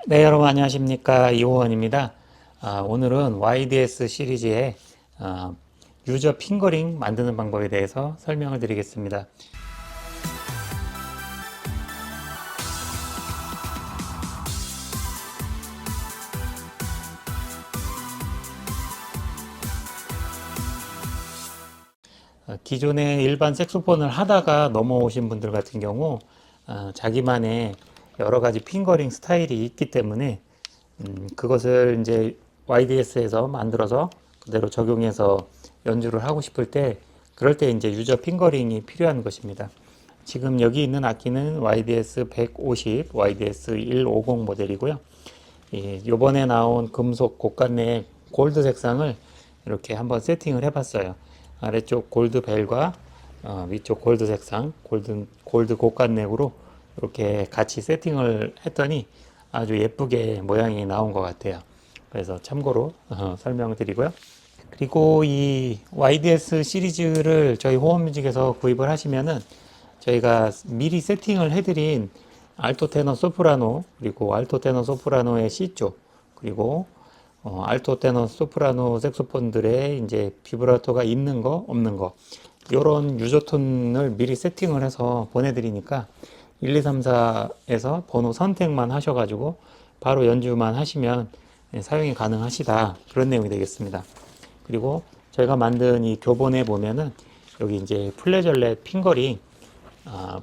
네, 여러분 안녕하십니까. 이호원입니다. 오늘은 YDS 시리즈의 유저 핑거링 만드는 방법에 대해서 설명을 드리겠습니다. 기존에 일반 색소폰을 하다가 넘어오신 분들 같은 경우 자기만의 여러 가지 핑거링 스타일이 있기 때문에 그것을 이제 YDS에서 만들어서 그대로 적용해서 연주를 하고 싶을 때 그럴 때 이제 유저 핑거링이 필요한 것입니다. 지금 여기 있는 악기는 YDS 150, YDS 150 모델이고요. 요번에 나온 금속 곡간의 골드 색상을 이렇게 한번 세팅을 해봤어요. 아래쪽 골드 벨과 위쪽 골드 색상, 골드 곡간넥으로 이렇게 같이 세팅을 했더니 아주 예쁘게 모양이 나온 것 같아요. 그래서 참고로 설명을 드리고요. 그리고 이 YDS 시리즈를 저희 호흡뮤직에서 구입을 하시면은 저희가 미리 세팅을 해드린 알토 테너 소프라노, 그리고 알토 테너 소프라노의 C쪽, 그리고 알토 테너 소프라노 색소폰들의 이제 비브라토가 있는 거 없는 거 이런 유저톤을 미리 세팅을 해서 보내드리니까 1, 2, 3, 4에서 번호 선택만 하셔가지고 바로 연주만 하시면 사용이 가능하시다, 그런 내용이 되겠습니다. 그리고 저희가 만든 이 교본에 보면은 여기 이제 플레저렛 핑거링,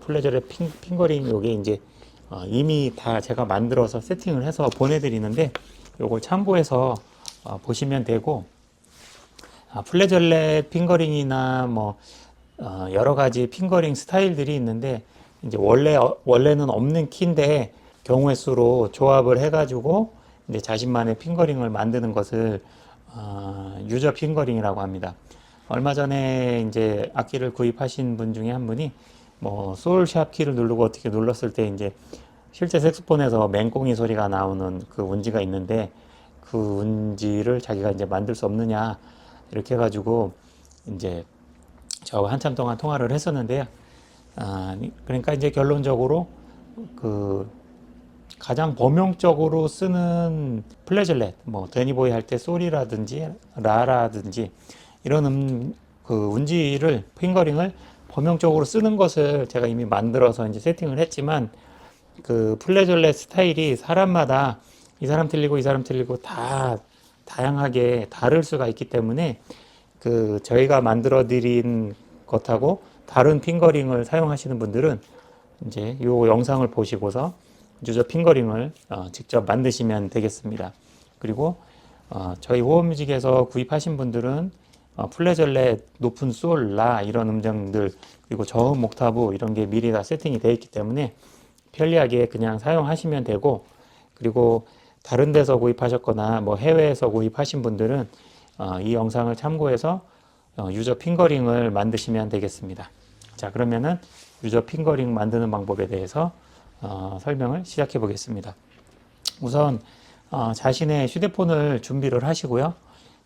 플레저렛 핑거링 요게 이제 이미 다 제가 만들어서 세팅을 해서 보내드리는데 요걸 참고해서 보시면 되고, 플레저렛 핑거링이나 뭐 여러 가지 핑거링 스타일들이 있는데 이제 원래는 없는 키인데 경우의 수로 조합을 해가지고 이제 자신만의 핑거링을 만드는 것을 유저 핑거링이라고 합니다. 얼마 전에 이제 악기를 구입하신 분 중에 한 분이 뭐 소울샵 키를 누르고 어떻게 눌렀을 때 이제 실제 색소폰에서 맹꽁이 소리가 나오는 그 운지가 있는데 그 운지를 자기가 이제 만들 수 없느냐 이렇게 해가지고 이제 저와 한참 동안 통화를 했었는데요. 그러니까 이제 결론적으로 그 가장 범용적으로 쓰는 플래즐렛, 뭐 데니보이 할 때 소리라든지 라라든지 이런 그 운지를 핑거링을 범용적으로 쓰는 것을 제가 이미 만들어서 이제 세팅을 했지만 그 플래즐렛 스타일이 사람마다 이 사람 틀리고 이 사람 틀리고 다 다양하게 다를 수가 있기 때문에 그 저희가 만들어 드린 것하고 다른 핑거링을 사용하시는 분들은 이제 이 영상을 보시고서 유저 핑거링을 직접 만드시면 되겠습니다. 그리고 저희 호흡뮤직에서 구입하신 분들은 플레절렛, 높은 솔, 라 이런 음정들, 그리고 저음 옥타브 이런 게 미리 다 세팅이 되어 있기 때문에 편리하게 그냥 사용하시면 되고, 그리고 다른 데서 구입하셨거나 뭐 해외에서 구입하신 분들은 이 영상을 참고해서 유저 핑거링을 만드시면 되겠습니다. 자, 그러면은 유저 핑거링 만드는 방법에 대해서 설명을 시작해 보겠습니다. 우선 자신의 휴대폰을 준비를 하시고요.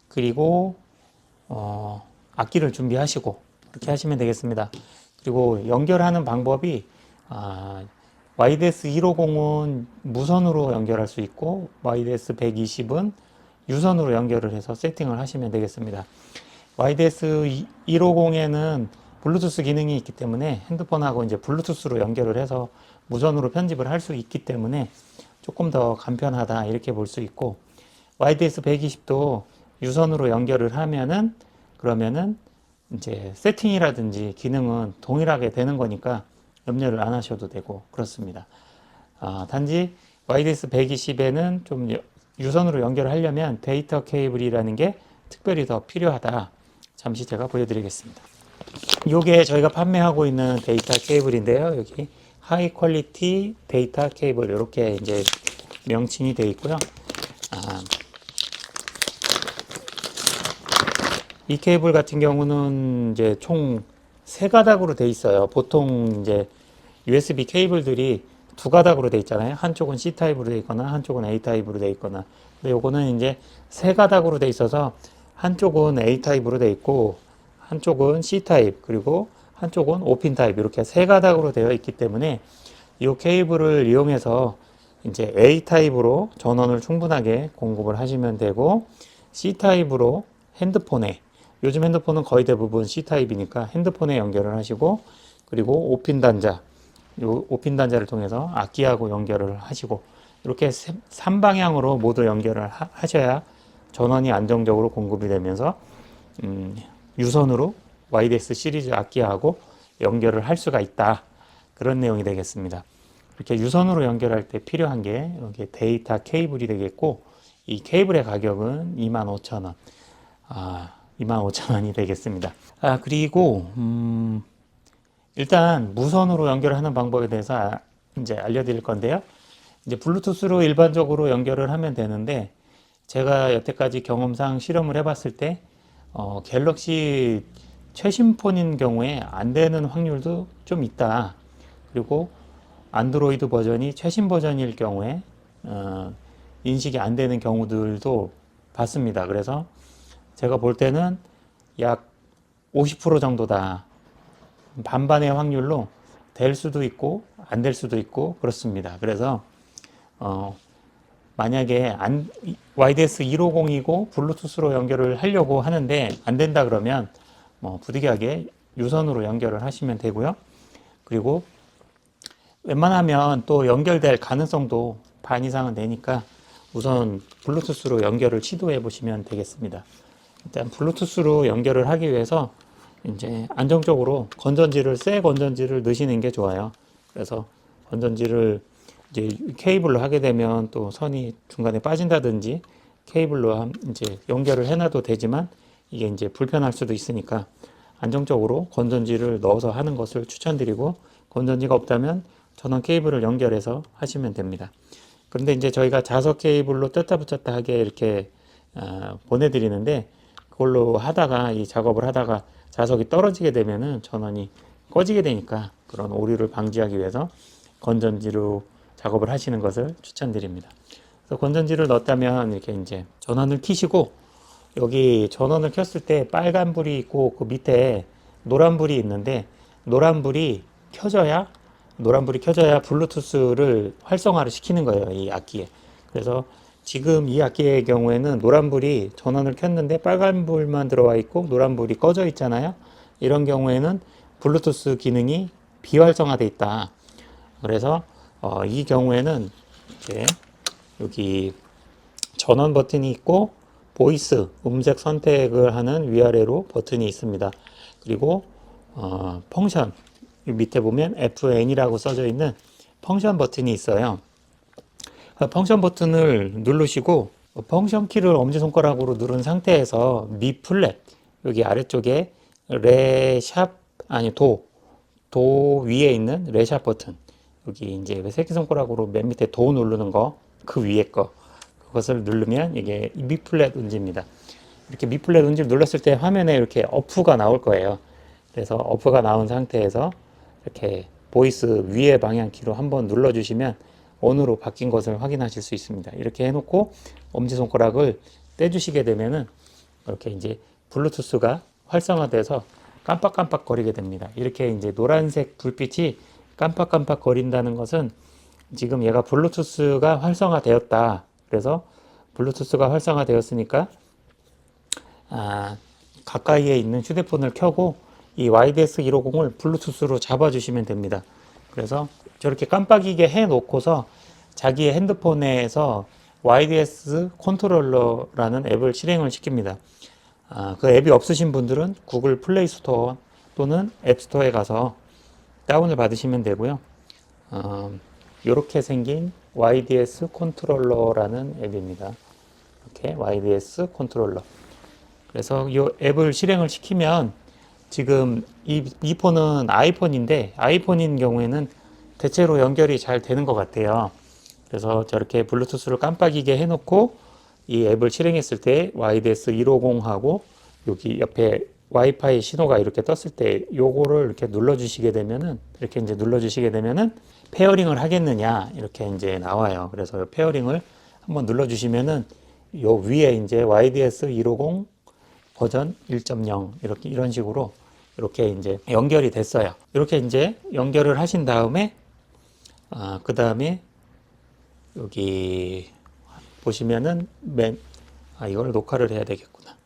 그리고 악기를 준비하시고 그렇게 하시면 되겠습니다. 그리고 연결하는 방법이 YDS 150은 무선으로 연결할 수 있고 YDS 120은 유선으로 연결을 해서 세팅을 하시면 되겠습니다. YDS 150에는 블루투스 기능이 있기 때문에 핸드폰하고 이제 블루투스로 연결을 해서 무선으로 편집을 할 수 있기 때문에 조금 더 간편하다 이렇게 볼 수 있고, YDS 120도 유선으로 연결을 하면은 그러면은 이제 세팅이라든지 기능은 동일하게 되는 거니까 염려를 안 하셔도 되고 그렇습니다. 단지 YDS 120에는 좀 유선으로 연결하려면 데이터 케이블이라는 게 특별히 더 필요하다. 잠시 제가 보여드리겠습니다. 이게 저희가 판매하고 있는 데이터 케이블인데요. 여기 하이 퀄리티 데이터 케이블 이렇게 이제 명칭이 되어 있고요. 이 케이블 같은 경우는 이제 총 세 가닥으로 되어 있어요. 보통 이제 USB 케이블들이 두 가닥으로 되어 있잖아요. 한쪽은 C 타입으로 되어 있거나 한쪽은 A 타입으로 되어 있거나. 근데 요거는 이제 세 가닥으로 되어 있어서 한쪽은 A 타입으로 되어 있고 한쪽은 C 타입, 그리고 한쪽은 O핀 타입, 이렇게 세 가닥으로 되어 있기 때문에 이 케이블을 이용해서 이제 A 타입으로 전원을 충분하게 공급을 하시면 되고, C 타입으로 핸드폰에, 요즘 핸드폰은 거의 대부분 C 타입이니까 핸드폰에 연결을 하시고, 그리고 5핀 단자, 요 5핀 단자를 통해서 악기하고 연결을 하시고, 이렇게 3방향으로 모두 연결을 하셔야 전원이 안정적으로 공급이 되면서 유선으로 YDS 시리즈 악기하고 연결을 할 수가 있다. 그런 내용이 되겠습니다. 이렇게 유선으로 연결할 때 필요한 게 이렇게 데이터 케이블이 되겠고, 이 케이블의 가격은 25,000원. 25,000원이 되겠습니다. 그리고 일단 무선으로 연결하는 방법에 대해서 이제 알려드릴 건데요. 이제 블루투스로 일반적으로 연결을 하면 되는데, 제가 여태까지 경험상 실험을 해봤을 때 갤럭시 최신 폰인 경우에 안 되는 확률도 좀 있다. 그리고 안드로이드 버전이 최신 버전일 경우에 인식이 안 되는 경우들도 봤습니다. 그래서 제가 볼 때는 약 50% 정도다. 반반의 확률로 될 수도 있고 안 될 수도 있고 그렇습니다. 그래서 만약에 YDS 150이고 블루투스로 연결을 하려고 하는데 안 된다 그러면 부득이하게 유선으로 연결을 하시면 되고요. 그리고 웬만하면 또 연결될 가능성도 반 이상은 되니까 우선 블루투스로 연결을 시도해 보시면 되겠습니다. 일단 블루투스로 연결을 하기 위해서 이제 안정적으로 새 건전지를 넣으시는 게 좋아요. 그래서 건전지를 이제 케이블로 하게 되면 또 선이 중간에 빠진다든지 케이블로 이제 연결을 해놔도 되지만 이게 이제 불편할 수도 있으니까 안정적으로 건전지를 넣어서 하는 것을 추천드리고, 건전지가 없다면 전원 케이블을 연결해서 하시면 됩니다. 그런데 이제 저희가 자석 케이블로 떴다 붙였다 하게 이렇게 보내드리는데, 그걸로 하다가 이 작업을 하다가 자석이 떨어지게 되면은 전원이 꺼지게 되니까 그런 오류를 방지하기 위해서 건전지로 작업을 하시는 것을 추천드립니다. 그래서 건전지를 넣었다면 이렇게 이제 전원을 켜시고, 여기 전원을 켰을 때 빨간 불이 있고 그 밑에 노란 불이 있는데, 노란 불이 켜져야 블루투스를 활성화를 시키는 거예요, 이 악기에. 그래서 지금 이 악기의 경우에는 노란 불이 전원을 켰는데 빨간 불만 들어와 있고 노란 불이 꺼져 있잖아요. 이런 경우에는 블루투스 기능이 비활성화되어 있다. 그래서 이 경우에는 이제 여기 전원 버튼이 있고 보이스 음색 선택을 하는 위아래로 버튼이 있습니다. 그리고 펑션 밑에 보면 FN이라고 써져 있는 펑션 버튼이 있어요. 펑션 버튼을 누르시고 펑션 키를 엄지손가락으로 누른 상태에서 미 플랫 여기 아래쪽에 도 위에 있는 레샵 버튼, 여기 이제 새끼손가락으로 맨 밑에 도 누르는 거, 그 위에 거, 그것을 누르면 이게 미 플랫 운지입니다. 이렇게 미 플랫 운지를 눌렀을 때 화면에 이렇게 어프가 나올 거예요. 그래서 어프가 나온 상태에서 이렇게 보이스 위에 방향키로 한번 눌러주시면 ON으로 바뀐 것을 확인하실 수 있습니다. 이렇게 해놓고 엄지손가락을 떼주시게 되면은 이렇게 이제 블루투스가 활성화돼서 깜빡깜빡 거리게 됩니다. 이렇게 이제 노란색 불빛이 깜빡깜빡 거린다는 것은 지금 얘가 블루투스가 활성화되었다. 그래서 블루투스가 활성화되었으니까 가까이에 있는 휴대폰을 켜고 이 YDS 150을 블루투스로 잡아주시면 됩니다. 그래서 저렇게 깜빡이게 해 놓고서 자기의 핸드폰에서 YDS 컨트롤러라는 앱을 실행을 시킵니다. 그 앱이 없으신 분들은 구글 플레이 스토어 또는 앱스토어에 가서 다운을 받으시면 되고요. 이렇게 생긴 YDS 컨트롤러라는 앱입니다. 이렇게 YDS 컨트롤러. 그래서 이 앱을 실행을 시키면 지금 이 폰은 아이폰인데, 아이폰인 경우에는 대체로 연결이 잘 되는 것 같아요. 그래서 저렇게 블루투스를 깜빡이게 해놓고 이 앱을 실행했을 때 YDS 150하고 여기 옆에 와이파이 신호가 이렇게 떴을 때 요거를 이렇게 눌러주시게 되면은, 이렇게 이제 눌러주시게 되면은 페어링을 하겠느냐 이렇게 이제 나와요. 그래서 페어링을 한번 눌러주시면은 요 위에 이제 YDS 150 버전 1.0 이렇게 이런 식으로 이렇게 이제 연결이 됐어요. 이렇게 이제 연결을 하신 다음에 그 다음에 여기 보시면은 이걸 녹화를 해야 되겠구나.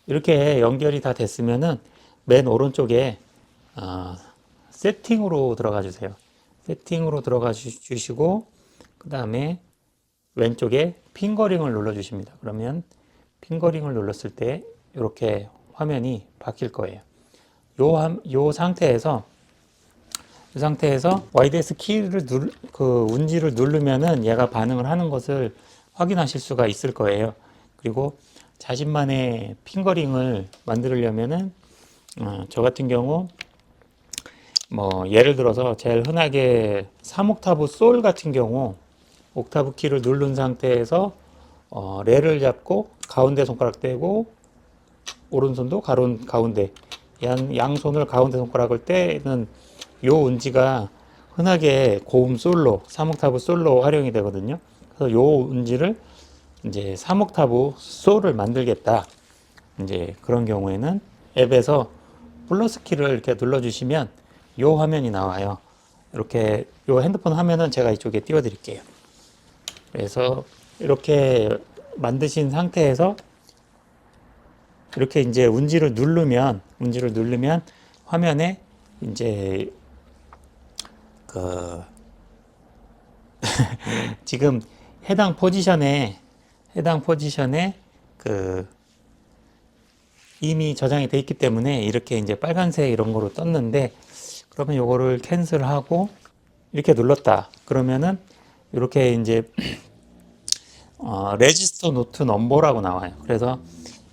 이렇게 연결이 다 됐으면은 맨 오른쪽에 세팅으로 들어가 주세요. 세팅으로 들어가 주시고 그 다음에 왼쪽에 핑거링을 눌러 주십니다. 그러면 핑거링을 눌렀을 때 이렇게 화면이 바뀔 거예요. 요 상태에서 YDS 키를 운지를 누르면은 얘가 반응을 하는 것을 확인하실 수가 있을 거예요. 그리고 자신만의 핑거링을 만들려면은 저 같은 경우 뭐 예를 들어서 제일 흔하게 3옥타브 솔 같은 경우 옥타브 키를 누른 상태에서 레를 잡고 가운데 손가락 떼고 오른손도 가운데 양손을 가운데 손가락을 떼는 요 운지가 흔하게 고음 솔로 3옥타브 솔로 활용이 되거든요. 그래서 요 운지를 이제 3옥타브 솔을 만들겠다. 이제 그런 경우에는 앱에서 플러스 키를 이렇게 눌러주시면 요 화면이 나와요. 이렇게 요 핸드폰 화면은 제가 이쪽에 띄워 드릴게요. 그래서 이렇게 만드신 상태에서 이렇게 이제 운지를 누르면 화면에 이제 그 지금 해당 포지션에 그 이미 저장이 돼 있기 때문에 이렇게 이제 빨간색 이런 거로 떴는데, 그러면 요거를 캔슬하고 이렇게 눌렀다. 그러면은 이렇게 이제 레지스터 노트 넘버라고 나와요. 그래서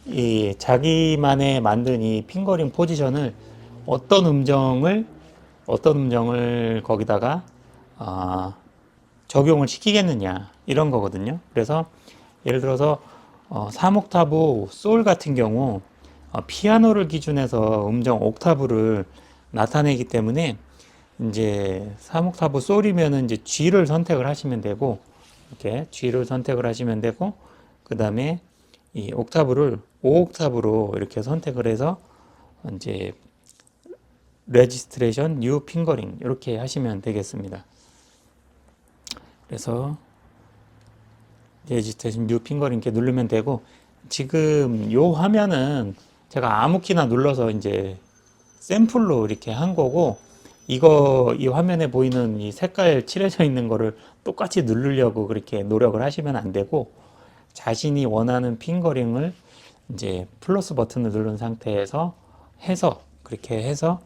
이 자기만의 만든 이 핑거링 포지션을 어떤 음정을 거기다가 적용을 시키겠느냐 이런 거거든요. 그래서 예를 들어서 3옥타브 솔 같은 경우 피아노를 기준해서 음정 옥타브를 나타내기 때문에 이제 3옥타브 솔이면은 이제 G를 선택을 하시면 되고, 이렇게 G를 선택을 하시면 되고, 그 다음에 이 옥타브를 5옥타브로 이렇게 선택을 해서 이제 레지스트레이션 뉴 핑거링 이렇게 하시면 되겠습니다. 그래서 레지스트레이션 뉴 핑거링 이렇게 누르면 되고, 지금 요 화면은 제가 아무 키나 눌러서 이제 샘플로 이렇게 한 거고, 이 화면에 보이는 이 색깔 칠해져 있는 거를 똑같이 누르려고 그렇게 노력을 하시면 안 되고, 자신이 원하는 핑거링을 이제 플러스 버튼을 누른 상태에서 그렇게 해서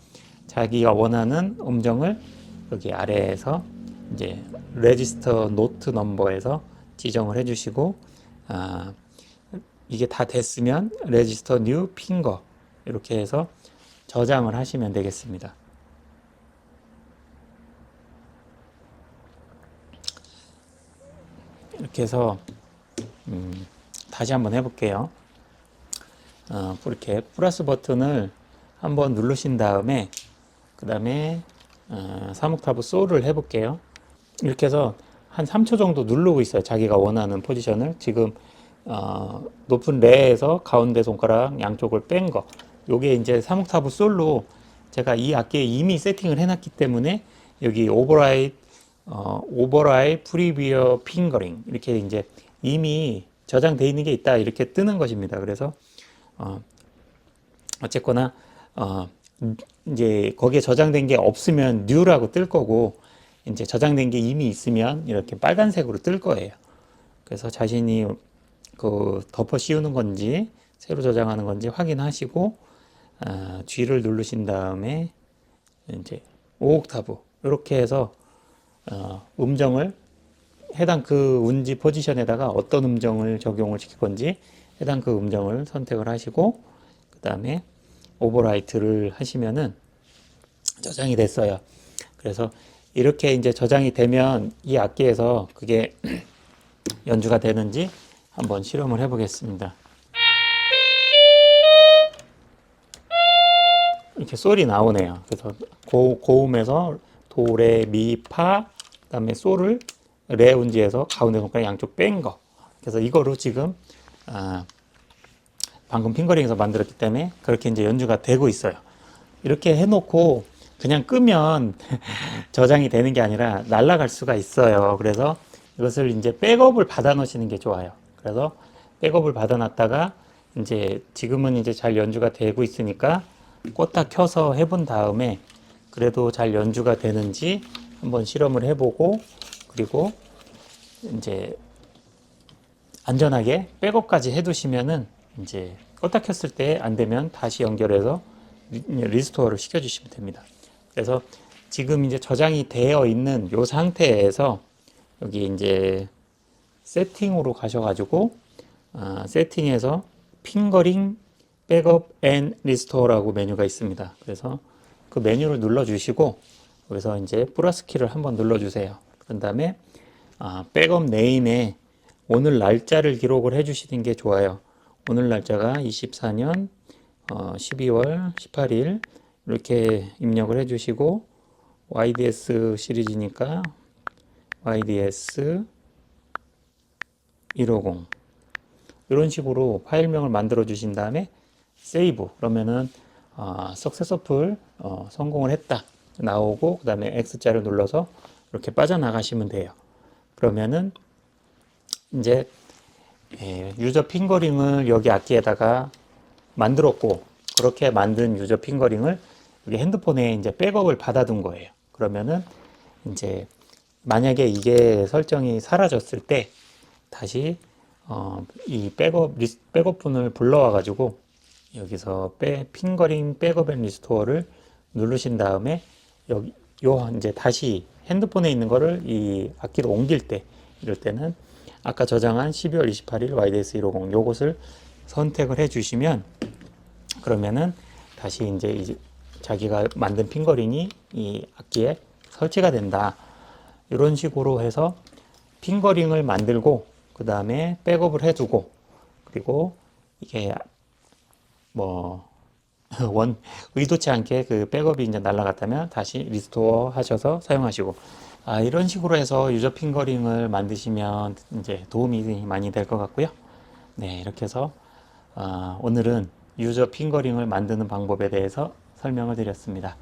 자기가 원하는 음정을 여기 아래에서 이제 레지스터 노트 넘버에서 지정을 해 주시고, 이게 다 됐으면 레지스터 뉴 핑거 이렇게 해서 저장을 하시면 되겠습니다. 이렇게 해서 다시 한번 해볼게요. 이렇게 플러스 버튼을 한번 누르신 다음에 그 다음에 3옥타브 솔을 해볼게요. 이렇게 해서 한 3초 정도 누르고 있어요. 자기가 원하는 포지션을. 지금 높은 레에서 가운데 손가락 양쪽을 뺀 거, 요게 이제 3옥타브 솔로 제가 이 악기에 이미 세팅을 해놨기 때문에 여기 오버라이드 프리비어 핑거링 이렇게 이제 이미 저장되어 있는 게 있다 이렇게 뜨는 것입니다. 그래서 어쨌거나 이제 거기에 저장된 게 없으면 new라고 뜰 거고, 이제 저장된 게 이미 있으면 이렇게 빨간색으로 뜰 거예요. 그래서 자신이 그 덮어 씌우는 건지 새로 저장하는 건지 확인하시고 G를 누르신 다음에 이제 5옥타브 이렇게 해서 음정을 해당 그 운지 포지션에다가 어떤 음정을 적용을 시킬 건지 해당 그 음정을 선택을 하시고 그 다음에 오버라이트를 하시면은 저장이 됐어요. 그래서 이렇게 이제 저장이 되면 이 악기에서 그게 연주가 되는지 한번 실험을 해 보겠습니다. 이렇게 솔이 나오네요. 그래서 고음에서 도, 레, 미, 파, 그다음에 솔을 레 운지에서 가운데 손가락 양쪽 뺀 거. 그래서 이거로 지금 방금 핑거링에서 만들었기 때문에 그렇게 이제 연주가 되고 있어요. 이렇게 해놓고 그냥 끄면 저장이 되는 게 아니라 날아갈 수가 있어요. 그래서 이것을 이제 백업을 받아 놓으시는 게 좋아요. 그래서 백업을 받아 놨다가 이제 지금은 이제 잘 연주가 되고 있으니까 껐다 켜서 해본 다음에 그래도 잘 연주가 되는지 한번 실험을 해보고, 그리고 이제 안전하게 백업까지 해두시면은 이제 껐다 켰을 때 안 되면 다시 연결해서 리스토어를 시켜주시면 됩니다. 그래서 지금 이제 저장이 되어 있는 이 상태에서 여기 이제 세팅으로 가셔가지고 세팅에서 핑거링 백업 앤 리스토어라고 메뉴가 있습니다. 그래서 그 메뉴를 눌러주시고 여기서 이제 플러스 키를 한번 눌러주세요. 그런 다음에 백업 네임에 오늘 날짜를 기록을 해주시는 게 좋아요. 오늘 날짜가 24년 12월 18일 이렇게 입력을 해주시고 YDS 시리즈니까 YDS 150 이런 식으로 파일명을 만들어 주신 다음에 세이브 그러면은 석세서풀 성공을 했다 나오고 그 다음에 X자를 눌러서 이렇게 빠져나가시면 돼요. 그러면은 이제 유저 핑거링을 여기 악기에다가 만들었고 그렇게 만든 유저 핑거링을 여기 핸드폰에 이제 백업을 받아둔 거예요. 그러면은 이제 만약에 이게 설정이 사라졌을 때 다시 이 백업분을 불러와 가지고 여기서 핑거링 백업 앤 리스토어를 누르신 다음에 여기 이제 다시 핸드폰에 있는 거를 이 악기로 옮길 때 이럴 때는 아까 저장한 12월 28일 YDS 150 요것을 선택을 해 주시면 그러면은 다시 이제 자기가 만든 핑거링이 이 악기에 설치가 된다. 이런 식으로 해서 핑거링을 만들고 그 다음에 백업을 해두고 그리고 이게 뭐 의도치 않게 그 백업이 이제 날라갔다면 다시 리스토어 하셔서 사용하시고 이런 식으로 해서 유저 핑거링을 만드시면 이제 도움이 많이 될 것 같고요. 네, 이렇게 해서 오늘은 유저 핑거링을 만드는 방법에 대해서 설명을 드렸습니다.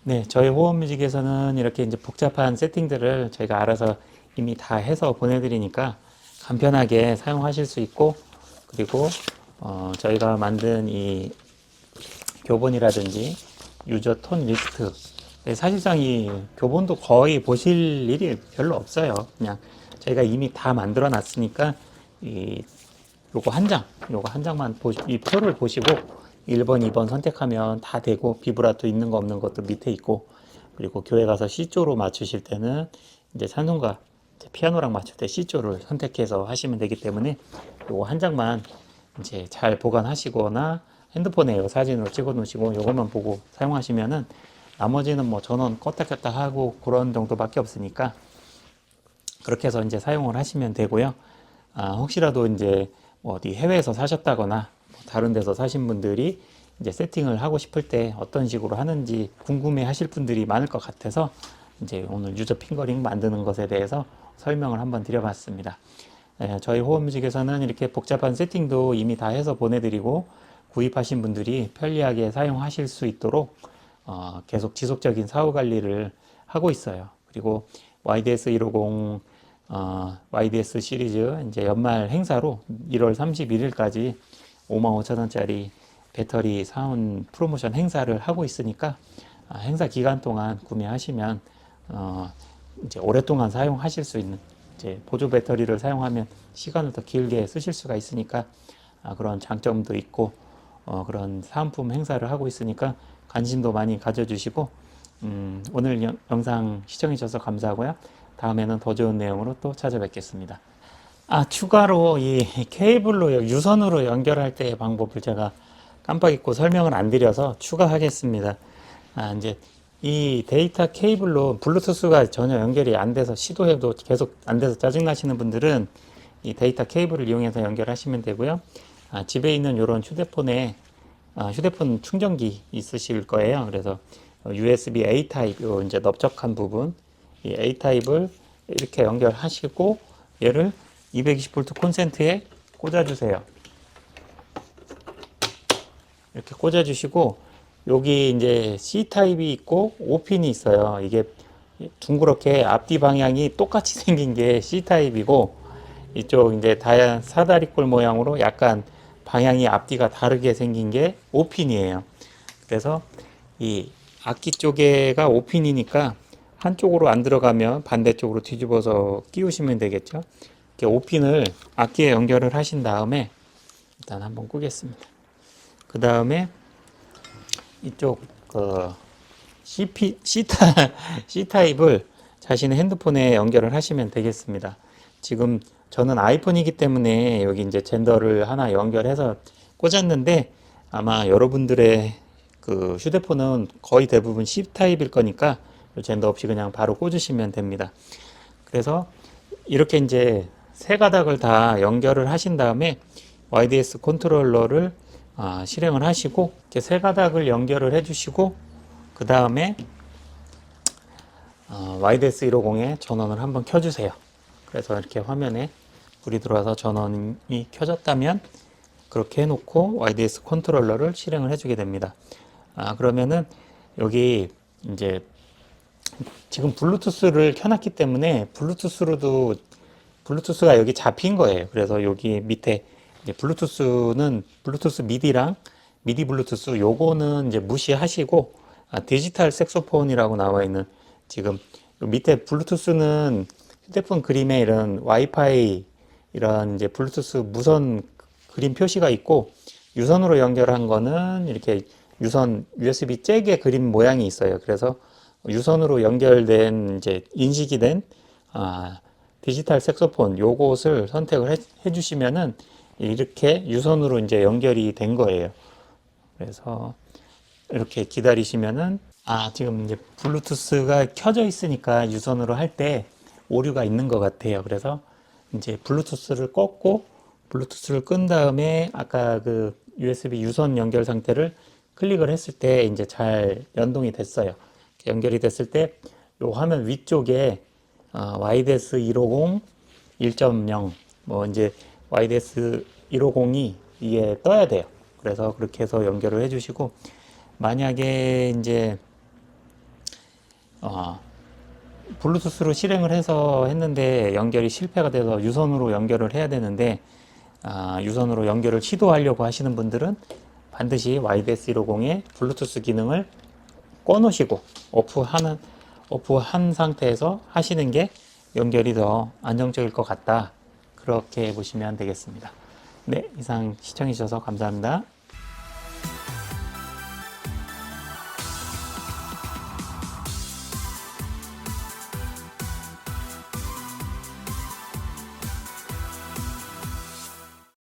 네, 저희 호흡뮤직에서는 이렇게 이제 복잡한 세팅들을 저희가 알아서 이미 다 해서 보내드리니까 간편하게 사용하실 수 있고, 그리고 저희가 만든 이 교본이라든지 유저 톤 리스트, 사실상 이 교본도 거의 보실 일이 별로 없어요. 그냥 저희가 이미 다 만들어 놨으니까 요거 한 장만 이 표를 보시고 1번, 2번 선택하면 다 되고, 비브라토 있는 거 없는 것도 밑에 있고, 그리고 교회 가서 C조로 맞추실 때는 이제 찬송가 피아노랑 맞출 때 C조를 선택해서 하시면 되기 때문에 요거 한 장만 이제 잘 보관하시거나 핸드폰에 요 사진으로 찍어 놓으시고 요것만 보고 사용하시면은 나머지는 뭐 전원 껐다 켰다 하고 그런 정도밖에 없으니까 그렇게 해서 이제 사용을 하시면 되고요. 혹시라도 이제 뭐 어디 해외에서 사셨다거나 다른 데서 사신 분들이 이제 세팅을 하고 싶을 때 어떤 식으로 하는지 궁금해 하실 분들이 많을 것 같아서 이제 오늘 유저 핑거링 만드는 것에 대해서 설명을 한번 드려봤습니다. 저희 호흡뮤직에서는 이렇게 복잡한 세팅도 이미 다 해서 보내드리고 구입하신 분들이 편리하게 사용하실 수 있도록 계속 지속적인 사후 관리를 하고 있어요. 그리고 YDS 150 YDS 시리즈 이제 연말 행사로 1월 31일까지 55,000원짜리 배터리 사은 프로모션 행사를 하고 있으니까 행사 기간 동안 구매하시면 이제 오랫동안 사용하실 수 있는 이제 보조 배터리를 사용하면 시간을 더 길게 쓰실 수가 있으니까 그런 장점도 있고 그런 사은품 행사를 하고 있으니까 관심도 많이 가져주시고 오늘 영상 시청해 주셔서 감사하고요. 다음에는 더 좋은 내용으로 또 찾아뵙겠습니다. 추가로 이 케이블로 유선으로 연결할 때의 방법을 제가 깜빡 잊고 설명을 안 드려서 추가하겠습니다. 이제 이 데이터 케이블로 블루투스가 전혀 연결이 안 돼서 시도해도 계속 안 돼서 짜증나시는 분들은 이 데이터 케이블을 이용해서 연결하시면 되고요. 집에 있는 이런 휴대폰 충전기 있으실 거예요. 그래서 USB A 타입 요 이제 넓적한 부분 이 A 타입을 이렇게 연결하시고 얘를 220V 콘센트에 꽂아주세요. 이렇게 꽂아주시고, 여기 이제 C타입이 있고 O핀이 있어요. 이게 둥그렇게 앞뒤 방향이 똑같이 생긴 게 C타입이고, 이쪽 이제 사다리꼴 모양으로 약간 방향이 앞뒤가 다르게 생긴 게 O핀이에요. 그래서 이 악기 쪽에가 5핀이니까 한쪽으로 안 들어가면 반대쪽으로 뒤집어서 끼우시면 되겠죠. 이렇게 5핀을 악기에 연결을 하신 다음에 일단 한번 끄겠습니다. 그 다음에 이쪽 그 C타입을 자신의 핸드폰에 연결을 하시면 되겠습니다. 지금 저는 아이폰이기 때문에 여기 이제 젠더를 하나 연결해서 꽂았는데, 아마 여러분들의 그 휴대폰은 거의 대부분 C타입일 거니까 젠더 없이 그냥 바로 꽂으시면 됩니다. 그래서 이렇게 이제 세 가닥을 다 연결을 하신 다음에 YDS 컨트롤러를 실행을 하시고, 이렇게 세 가닥을 연결을 해주시고, 그 다음에 YDS 150에 전원을 한번 켜주세요. 그래서 이렇게 화면에 불이 들어와서 전원이 켜졌다면 그렇게 해놓고 YDS 컨트롤러를 실행을 해주게 됩니다. 그러면은 여기 이제 지금 블루투스를 켜놨기 때문에 블루투스가 여기 잡힌 거예요. 그래서 여기 밑에 이제 블루투스 미디랑 미디 블루투스 요거는 이제 무시하시고, 디지털 색소폰이라고 나와 있는 지금 밑에 블루투스는 휴대폰 그림에 이런 와이파이 이런 이제 블루투스 무선 그림 표시가 있고, 유선으로 연결한 거는 이렇게 유선 USB 잭의 그림 모양이 있어요. 그래서 유선으로 연결된 이제 인식이 된 디지털 색소폰 요것을 선택을 해 주시면은 이렇게 유선으로 이제 연결이 된 거예요. 그래서 이렇게 기다리시면은 지금 이제 블루투스가 켜져 있으니까 유선으로 할 때 오류가 있는 것 같아요. 그래서 이제 블루투스를 껐고 블루투스를 끈 다음에 아까 그 USB 유선 연결 상태를 클릭을 했을 때 이제 잘 연동이 됐어요. 연결이 됐을 때 요 화면 위쪽에 YDS 150 1.0 뭐 이제 YDS 150이 이게 떠야 돼요. 그래서 그렇게 해서 연결을 해주시고, 만약에 이제 블루투스로 실행을 해서 했는데 연결이 실패가 돼서 유선으로 연결을 해야 되는데, 유선으로 연결을 시도하려고 하시는 분들은 반드시 YDS 150의 블루투스 기능을 꺼 놓으시고 오프한 상태에서 하시는 게 연결이 더 안정적일 것 같다. 그렇게 보시면 되겠습니다. 네, 이상 시청해 주셔서 감사합니다.